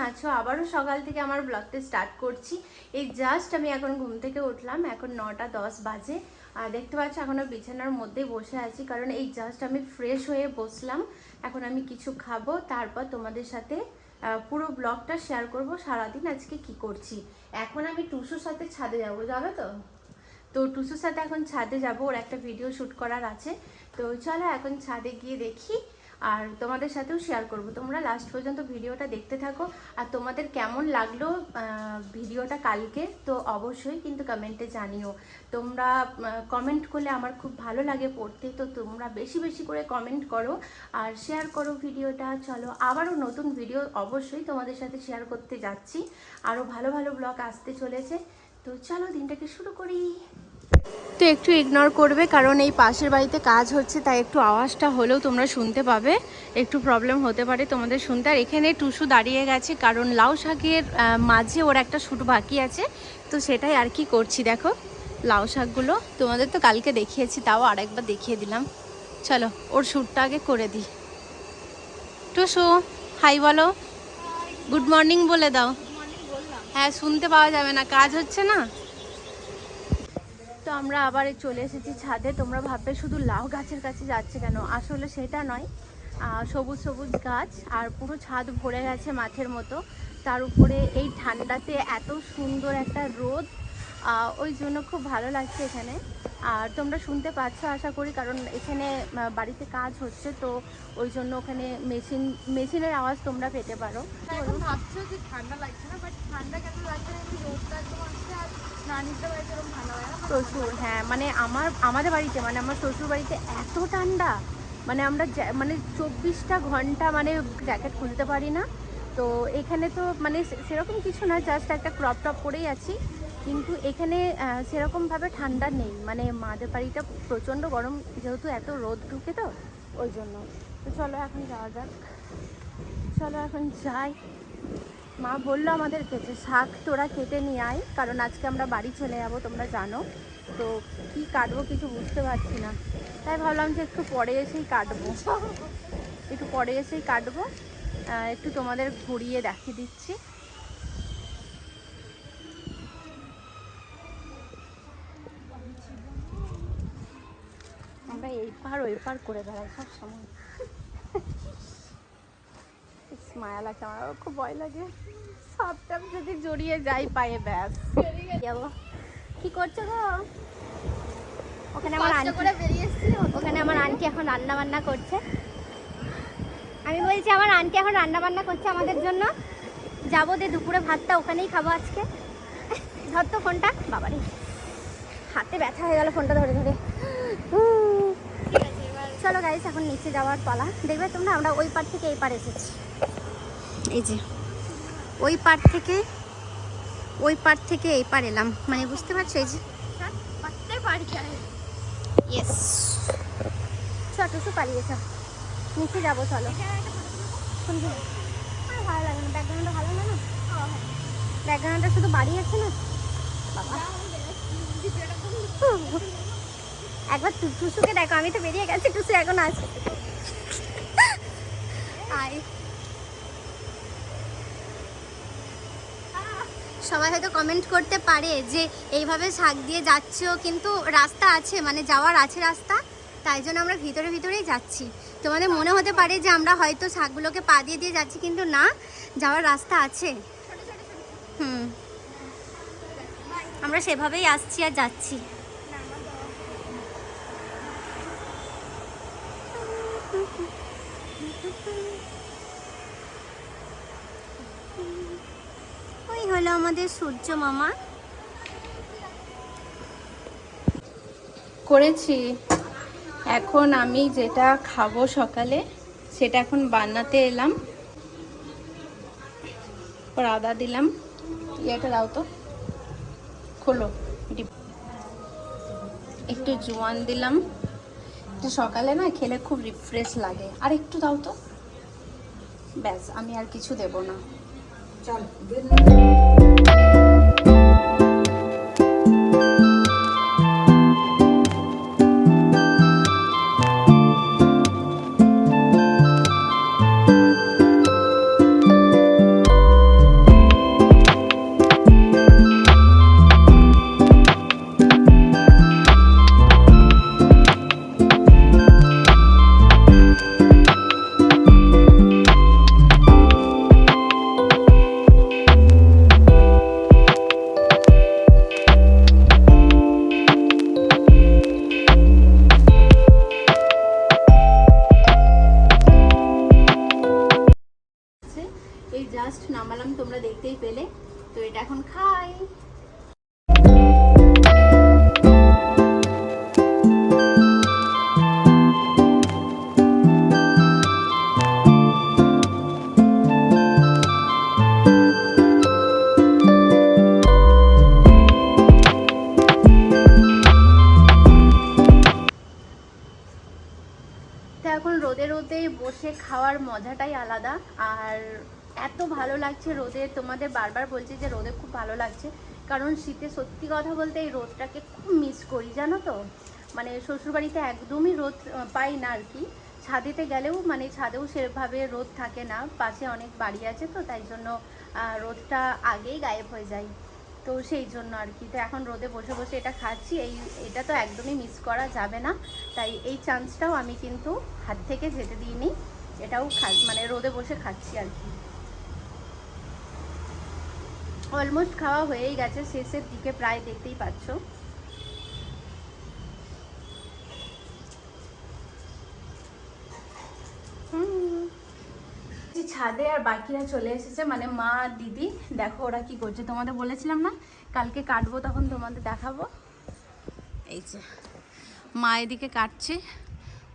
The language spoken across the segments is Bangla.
আছো? আবারও সকাল থেকে আমার ব্লগটা স্টার্ট করছি। এই জাস্ট আমি এখন ঘুম থেকে উঠলাম, এখন 9টা 10 বাজে। আর দেখতে পাচ্ছ এখনো বিছানার মধ্যেই বসে আছি, কারণ এই জাস্ট আমি ফ্রেশ হয়ে বসলাম। এখন আমি কিছু খাবো, তারপর তোমাদের সাথে পুরো ব্লগটা শেয়ার করব সারাদিন আজকে কি করছি। এখন আমি টুসুর সাথে ছাদে যাবো, যাবে তো? তো টুসুর সাথে এখন ছাদে যাব, ওর একটা ভিডিও শ্যুট করার আছে। তো চলো এখন ছাদে গিয়ে দেখি, আর তোমাদের সাথেও শেয়ার করব। তোমরা লাস্ট পর্যন্ত ভিডিওটা দেখতে থাকো। আর তোমাদের কেমন লাগলো ভিডিওটা কালকে, তো অবশ্যই কিন্তু কমেন্টে জানিও। তোমরা কমেন্ট করলে আমার খুব ভালো লাগে পড়তে, তো তোমরা বেশি বেশি করে কমেন্ট করো আর শেয়ার করো ভিডিওটা। চলো আবারও নতুন ভিডিও অবশ্যই তোমাদের সাথে শেয়ার করতে যাচ্ছি, আরও ভালো ভালো ব্লগ আসতে চলেছে। তো চলো দিনটাকে শুরু করি। তো একটু ইগনোর করবে, কারণ এই পাশের বাড়িতে কাজ হচ্ছে, তাই একটু আওয়াজটা হলেও তোমরা শুনতে পাবে, একটু প্রবলেম হতে পারে তোমাদের শুনতে। আর এখানে টুসু দাঁড়িয়ে গেছে, কারণ লাউ শাকের মাঝে ওর একটা শ্যুট বাকি আছে, তো সেটাই আর কি করছি। দেখো লাউ শাকগুলো তোমাদের তো কালকে দেখিয়েছি, তাও আরেকবার দেখিয়ে দিলাম। চলো ওর শ্যুটটা আগে করে দিই। টুসু হাই বলো, গুড মর্নিং বলে দাও। হ্যাঁ, শুনতে পাওয়া যাবে না, কাজ হচ্ছে না। তো আমরা আবার চলে এসেছি ছাদে। তোমরা ভাববে শুধু লাউ গাছের কাছে যাচ্ছে কেন, আসলে সেটা নয়। সবুজ সবুজ গাছ আর পুরো ছাদ ভরে গেছে মাঠের মতো, তার উপরে এই ঠান্ডাতে এত সুন্দর একটা রোদ, ওই জন্য খুব ভালো লাগছে এখানে। আর তোমরা শুনতে পাচ্ছ আশা করি, কারণ এখানে বাড়িতে কাজ হচ্ছে, তো ওই জন্য ওখানে মেশিনের আওয়াজ তোমরা পেতে পারো। এখন ভাবছো যে ঠান্ডা লাগছে না, বাট ঠান্ডা কেন লাগছে না, রোদটা একদম আসছে আর না নিতে পারছে এরকম ঠান্ডা লাগে না প্রচুর। হ্যাঁ, মানে আমাদের বাড়িতে, মানে আমার শ্বশুর বাড়িতে এত ঠান্ডা, মানে আমরা মানে 24টা ঘন্টা মানে জ্যাকেট খুলতে পারি না। তো এখানে তো মানে সেরকম কিছু না, জাস্ট একটা ক্রপ টপ পরেই আছি, কিন্তু এখানে সেরকমভাবে ঠান্ডা নেই। মানে মাদের বাড়িটা প্রচণ্ড গরম, যেহেতু এত রোদ ঢুকে, তো ওই জন্য। তো চলো এখন যাওয়া যাক, চলো এখন যাই। মা বললো আমাদেরকে যে শাক তোরা কেটে নিয়ে আয়, কারণ আজকে আমরা বাড়ি চলে যাবো, তোমরা জানো। তো কি কাটবো কিছু বুঝতে পারছি না, তাই ভাবলাম যে একটু পরে এসেই কাটবো, একটু পরে এসেই কাটবো। একটু তোমাদের ঘুরিয়ে দেখিয়ে দিচ্ছি। আমরা এই পার ওই পার করে বেড়াই সব সময়। মায়া লাগছে, আমার খুব ভয় লাগে, সাপটা যদি জড়িয়ে যাই পায়ে, ব্যাস। কি করছো গো? ওখানে আমার আন্টি এখন রান্না বান্না করছে। আমি বলছি আমার আন্টি এখন রান্না বান্না করছে আমাদের জন্য, যাবো দিয়ে দুপুরে ভাতটা ওখানেই খাবো আজকে। ধর তো ফোনটা, বাবারে হাতে ব্যথা হয়ে গেল ফোনটা ধরে ধরে। চলো গাইস এখন নিচে যাওয়ার পালা। দেখবে তোমরা আমরা ওই পার থেকে এই পার এসেছি, এই যে ওই পার থেকে এই পার এলাম, মানে বুঝতে পারছো? এই যে ইয়েস, টুসু পালিয়েছ, নিচে যাবো চলো। ভালো লাগে না ব্যাকগ্রাউন্ডটা, ভালো লাগে না ব্যাকগ্রাউন্ডটা, শুধু বাড়ি আছে না বাবা। একবার টুসুকে দেখো, আমি তো বেরিয়ে গেছি, টুসু এখন আছে। সবাই হয়তো কমেন্ট করতে পারে যে এইভাবে শাক দিয়ে যাচ্ছো, কিন্তু রাস্তা আছে, মানে যাওয়ার আছে রাস্তা, তাই জন্য আমরা ভিতরে ভিতরেই যাচ্ছি। তোমাদের মনে হতে পারে যে আমরা হয়তো শাকগুলোকে পা দিয়ে দিয়ে যাচ্ছি, কিন্তু না, যাওয়ার রাস্তা আছে। আমরা সেভাবেই আসছি আর যাচ্ছি। ওই হলো আমাদের সূর্য মামা। করেছি, এখন আমি যেটা খাবো সকালে সেটা এখন বানাতে এলাম। ওর আদা দিলাম, ইয়েটা দাও তো, খোলো, একটু জোয়ান দিলাম, এটা সকালে না খেলে খুব রিফ্রেশ লাগে। আর একটু দাও তো, ব্যাস, আমি আর কিছু দেব না। চল এটা এখন খাই। এখন রোদে রোদে বসে খাওয়ার মজাটাই আলাদা। আর এত ভালো লাগছে রোদে, তোমাদের বারবার বলছি যে রোদে খুব ভালো লাগছে, কারণ শীতে সত্যি কথা বলতে এই রোদটাকে খুব মিস করি জানো তো। মানে শ্বশুরবাড়িতে একদমই রোদ পাই না আর কি, ছাদেতে গেলেও মানে ছাদেও সেভাবে রোদ থাকে না, পাশে অনেক বাড়ি আছে তো তাই জন্য রোদটা আগেই গায়েব হয়ে যায়, তো সেই জন্য আর কি। তো এখন রোদে বসে বসে এটা খাচ্ছি, এটা তো একদমই মিস করা যাবে না, তাই এই চান্সটাও আমি কিন্তু হাত থেকে যেতে দিইনি, এটাও মানে রোদে বসে খাচ্ছি আর কি। অলমোস্ট খাওয়া হয়েই গেছে, শেষের দিকে প্রায়, দেখতেই পাচ্ছ। ছাদে আর বাকিরা চলে এসেছে, মানে মা দিদি, দেখো ওরা কি করছে, তোমাদের বলেছিলাম না কালকে কাটবো তখন তোমাদের দেখাবো। এই যে মা এদিকে কাটছে,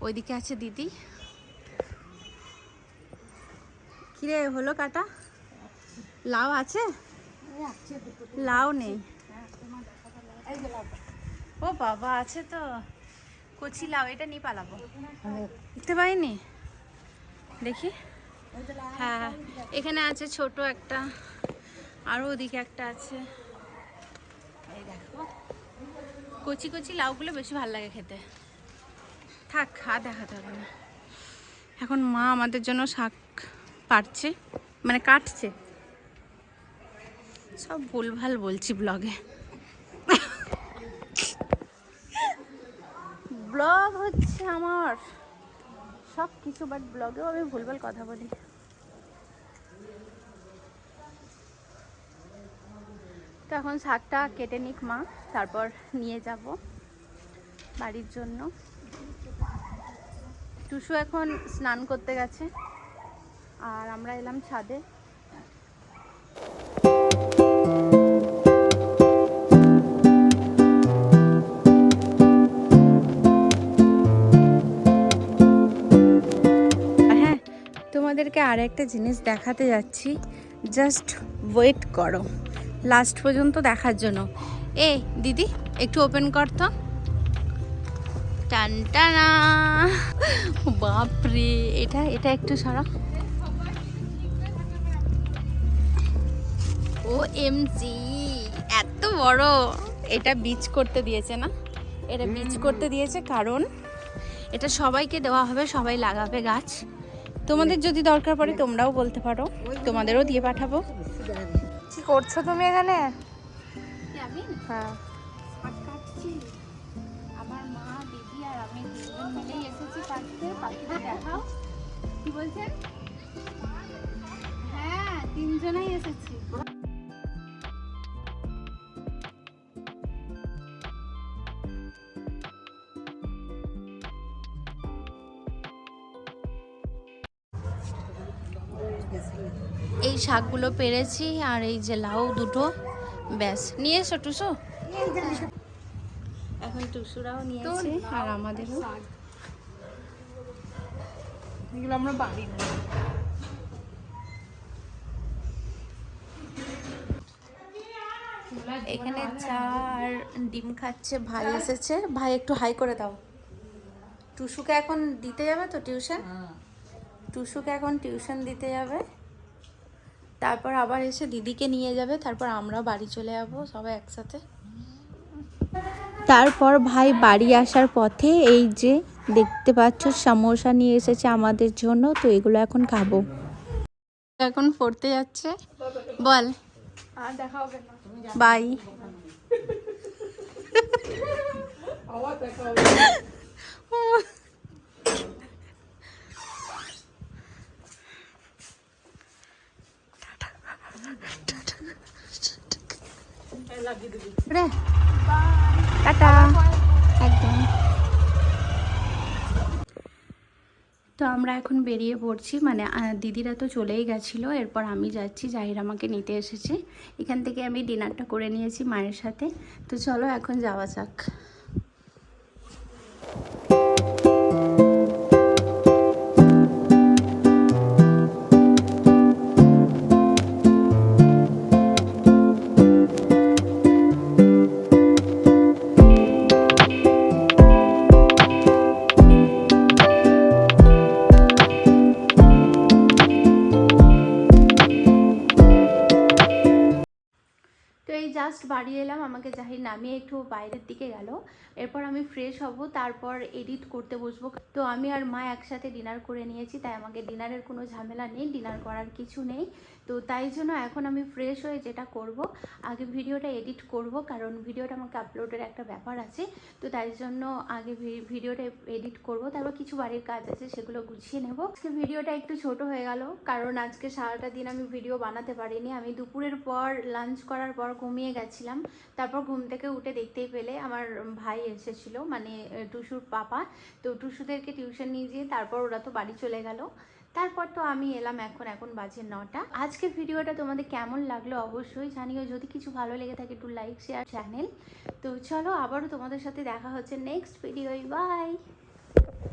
ওইদিকে আছে দিদি। কিরে হলো কাটা? লাউ আছে? লাউ নেই? ও বাবা, আছে তো কচি লাউ, এটা নিয়ে পালাবো, দেখতে পাইনি, দেখি। হ্যাঁ এখানে আছে ছোট একটা, আরও ওদিকে একটা আছে। এই দেখো কচি কচি লাউগুলো বেশি ভালো লাগে খেতে। থাক আর দেখাতে হবে না। এখন মা আমাদের জন্য শাক পাড়ছে, মানে কাটছে। সব ভুলভাল বলছি ব্লগে, ব্লগ হচ্ছে আমার সব কিছু, বাট ব্লগেও আমি ভুলভাল কথা বলি। তো এখন শাকটা কেটে নিক মা, তারপর নিয়ে যাব বাড়ির জন্য। টুসু এখন স্নান করতে গেছে আর আমরা এলাম ছাদে। হ্যাঁ তোমাদেরকে আর একটা জিনিস দেখাতে যাচ্ছি, জাস্ট ওয়েট করো লাস্ট পর্যন্ত দেখার জন্য। এই দিদি একটু ওপেন কর তো। টানটানা, বাপরে, এটা একটু সরা। ও এমজি, এত বড়! এটা বীজ করতে দিয়েছে না, এটা বীজ করতে দিয়েছে কারণ এটা সবাইকে দেওয়া হবে, সবাই লাগাবে গাছ। তোমাদের যদি দরকার পড়ে তোমরাও বলতে পারো, তোমাদেরও দিয়ে পাঠাবো। কি করছো তুমি এখানে? হ্যাঁ আমার মা দিদি আর আমি দুজন মিলেই এসেছি কাটতে। পাখিটা দেখাও, কি বলছেন? হ্যাঁ তিনজনেই এসেছি। এই শাকগুলো পেরেছি আর এই যে লাউ দুটো, ব্যাস নিয়ে এসো টুসু। এখন টুসুরাও নিয়েছে আর আমাদেরও। এগুলো আমরা বাড়ি না। এখানে চা আর ডিম খাচ্ছে, ভাই এসেছে। ভাই একটু হাই করে দাও। টুসুকে এখন দিতে যাবে তো টিউশন, টুসুকে এখন টিউশন দিতে যাবে, তারপর আবার এসে দিদিকে নিয়ে যাবে, তারপর আমরা বাড়ি চলে যাবো সবাই একসাথে। তারপর ভাই বাড়ি আসার পথে এই যে দেখতে পাচ্ছ সমোসা নিয়ে এসেছে আমাদের জন্য, তো এগুলো এখন খাবো। এখন পড়তে যাচ্ছে, বল আর দেখা হবে না, বাই। আবার দেখা হবে। রে টাটা, একদম। তো আমরা এখন বেরিয়ে পড়ছি, মানে দিদিরা তো চলেই গেছিলো, এরপর আমি যাচ্ছি, জাহির আমাকে নিতে এসেছে। এখান থেকে আমি ডিনারটা করে নিয়েছি মায়ের সাথে। তো চলো এখন যাওয়া যাক। তো এই জাস্ট বাড়ি এলাম, আমাকে জাহির নামিয়ে একটু বাইরের দিকে গেল। এরপর আমি ফ্রেশ হব, তারপর এডিট করতে বসবো। তো আমি আর মা একসাথে ডিনার করে নিয়েছি, তাই আমাকে ডিনারের কোনো ঝামেলা নেই, ডিনার করার কিছু নেই। তো তাই জন্য এখন আমি ফ্রেশ হয়ে যেটা করব, আগে ভিডিওটা এডিট করব, কারণ ভিডিওটা আমাকে আপলোডের একটা ব্যাপার আছে। তো তাই জন্য আগে ভিডিওটা এডিট করব, তারপর কিছু বাড়ির কাজ আছে সেগুলো গুছিয়ে নেব। আজকে ভিডিওটা একটু ছোট হয়ে গেল, কারণ আজকে সারাটা দিন আমি ভিডিও বানাতে পারিনি। আমি দুপুরের পর লাঞ্চ করার পর ঘুমিয়ে গেছিলাম, তারপর ঘুম থেকে উঠে দেখতেই পেলে আমার ভাই এসেছিলো, মানে টুসুর পাপা। তো টুসুদেরকে টিউশন নিয়ে যেয়ে তারপর ওরা তো বাড়ি চলে গেল। তারপর তো আমি এলাম, এখন বাজে 9টা। আজকের ভিডিওটা তোমাদের কেমন লাগলো অবশ্যই জানিও, যদি কিছু ভালো লেগে থাকে একটু লাইক শেয়ার চ্যানেল। তো চলো আবারও তোমাদের সাথে দেখা হচ্ছে নেক্সট ভিডিওয়, বাই।